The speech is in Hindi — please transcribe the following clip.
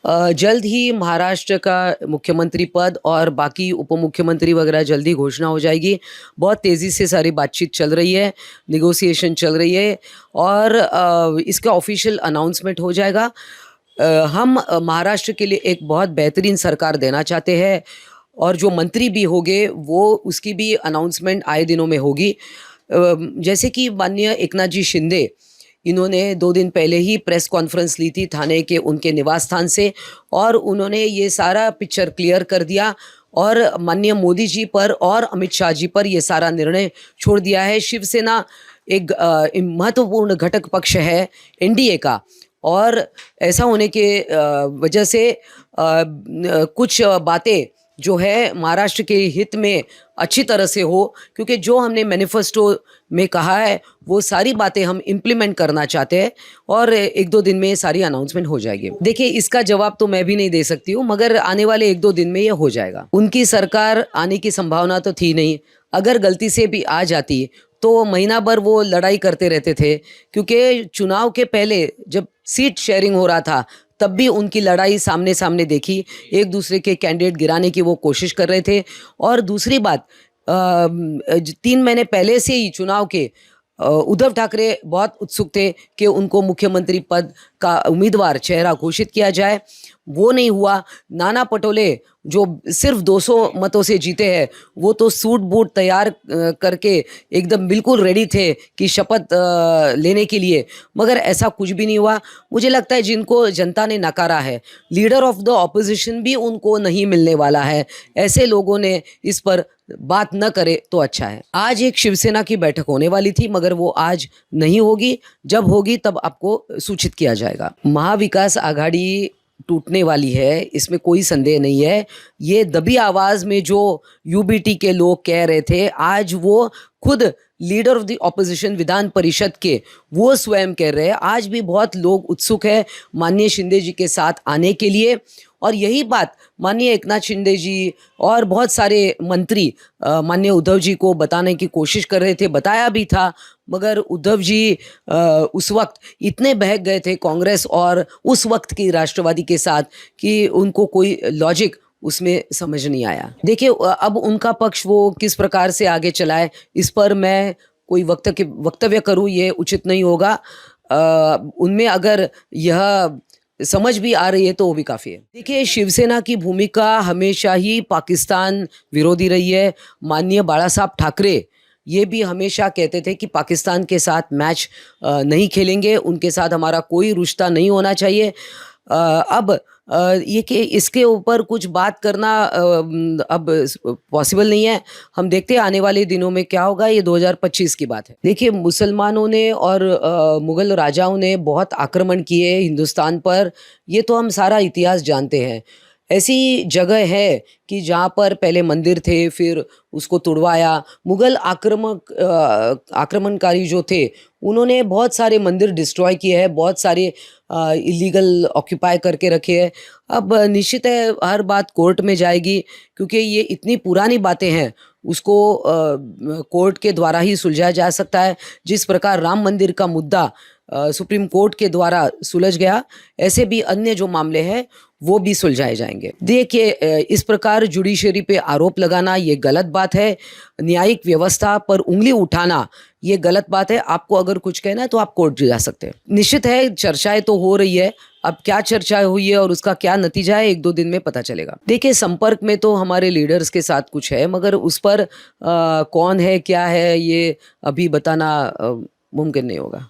जल्द ही महाराष्ट्र का मुख्यमंत्री पद और बाकी उप मुख्यमंत्री वगैरह जल्दी घोषणा हो जाएगी। बहुत तेज़ी से सारी बातचीत चल रही है, नेगोशिएशन चल रही है और इसका ऑफिशियल अनाउंसमेंट हो जाएगा। हम महाराष्ट्र के लिए एक बहुत बेहतरीन सरकार देना चाहते हैं और जो मंत्री भी होंगे वो उसकी भी अनाउंसमेंट आए दिनों में होगी। जैसे कि माननीय एकनाथ जी शिंदे, इन्होंने 2 दिन पहले ही प्रेस कॉन्फ्रेंस ली थी ठाणे के उनके निवास स्थान से और उन्होंने ये सारा पिक्चर क्लियर कर दिया और माननीय मोदी जी पर और अमित शाह जी पर ये सारा निर्णय छोड़ दिया है। शिवसेना एक महत्वपूर्ण घटक पक्ष है एनडीए का और ऐसा होने के वजह से कुछ बातें जो है महाराष्ट्र के हित में अच्छी तरह से हो, क्योंकि जो हमने मैनिफेस्टो में कहा है वो सारी बातें हम इम्प्लीमेंट करना चाहते हैं और 1-2 दिन में ये सारी अनाउंसमेंट हो जाएगी। देखिए, इसका जवाब तो मैं भी नहीं दे सकती हूँ, मगर आने वाले 1-2 दिन में ये हो जाएगा। उनकी सरकार आने की संभावना तो थी नहीं, अगर गलती से भी आ जाती तो महीना भर वो लड़ाई करते रहते थे, क्योंकि चुनाव के पहले जब सीट शेयरिंग हो रहा था तब भी उनकी लड़ाई सामने सामने देखी, एक दूसरे के कैंडिडेट गिराने की वो कोशिश कर रहे थे। और दूसरी बात, 3 महीने पहले से ही चुनाव के उद्धव ठाकरे बहुत उत्सुक थे कि उनको मुख्यमंत्री पद का उम्मीदवार चेहरा घोषित किया जाए, वो नहीं हुआ। नाना पटोले जो सिर्फ 200 मतों से जीते हैं, वो तो सूट बूट तैयार करके एकदम बिल्कुल रेडी थे कि शपथ लेने के लिए, मगर ऐसा कुछ भी नहीं हुआ। मुझे लगता है जिनको जनता ने नकारा है, लीडर ऑफ द ऑपोजिशन भी उनको नहीं मिलने वाला है, ऐसे लोगों ने इस पर बात न करे तो अच्छा है। आज एक शिवसेना की बैठक होने वाली थी, मगर वो आज नहीं होगी, जब होगी तब आपको सूचित किया जाएगा। महाविकास आघाड़ी टूटने वाली है, इसमें कोई संदेह नहीं है। ये दबी आवाज़ में जो यूबीटी के लोग कह रहे थे, आज वो खुद leader of the opposition Vidhan Parishad के वो स्वयं कह रहे हैं। आज भी बहुत लोग उत्सुक है माननीय शिंदे जी के साथ आने के लिए, और यही बात माननीय एकनाथ शिंदे जी और बहुत सारे मंत्री माननीय उद्धव जी को बताने की कोशिश कर रहे थे, बताया भी था, मगर उद्धव जी उस वक्त इतने बहक गए थे कांग्रेस और उस वक्त की राष्ट्रवादी के साथ कि उनको कोई लॉजिक उसमें समझ नहीं आया। देखिए, अब उनका पक्ष वो किस प्रकार से आगे चलाए, इस पर मैं कोई वक्तव्य करूँ ये उचित नहीं होगा। उनमें अगर यह समझ भी आ रही है तो वो भी काफ़ी है। देखिए, शिवसेना की भूमिका हमेशा ही पाकिस्तान विरोधी रही है। माननीय बाला साहब ठाकरे ये भी हमेशा कहते थे कि पाकिस्तान के साथ मैच नहीं खेलेंगे, उनके साथ हमारा कोई रिश्ता नहीं होना चाहिए। अब ये कि इसके ऊपर कुछ बात करना अब पॉसिबल नहीं है। हम देखते हैं आने वाले दिनों में क्या होगा, ये 2025 की बात है। देखिए, मुसलमानों ने और मुग़ल राजाओं ने बहुत आक्रमण किए हिंदुस्तान पर, ये तो हम सारा इतिहास जानते हैं। ऐसी जगह है कि जहाँ पर पहले मंदिर थे, फिर उसको तुड़वाया। मुग़ल आक्रमणकारी जो थे उन्होंने बहुत सारे मंदिर डिस्ट्रॉय किए हैं, बहुत सारे इलीगल ऑक्यूपाई करके रखे हैं। अब निश्चित है हर बात कोर्ट में जाएगी, क्योंकि ये इतनी पुरानी बातें हैं, उसको कोर्ट के द्वारा ही सुलझाया जा सकता है। जिस प्रकार राम मंदिर का मुद्दा सुप्रीम कोर्ट के द्वारा सुलझ गया, ऐसे भी अन्य जो मामले हैं वो भी सुलझाए जाएंगे। देखिए, इस प्रकार जुडिशरी पे आरोप लगाना ये गलत बात है, न्यायिक व्यवस्था पर उंगली उठाना ये गलत बात है। आपको अगर कुछ कहना है तो आप कोर्ट जा सकते हैं। निश्चित है चर्चाएं तो हो रही है, अब क्या चर्चा हुई है और उसका क्या नतीजा है 1-2 दिन में पता चलेगा। देखिए, संपर्क में तो हमारे लीडर्स के साथ कुछ है, मगर उस पर कौन है क्या है ये अभी बताना मुमकिन नहीं होगा।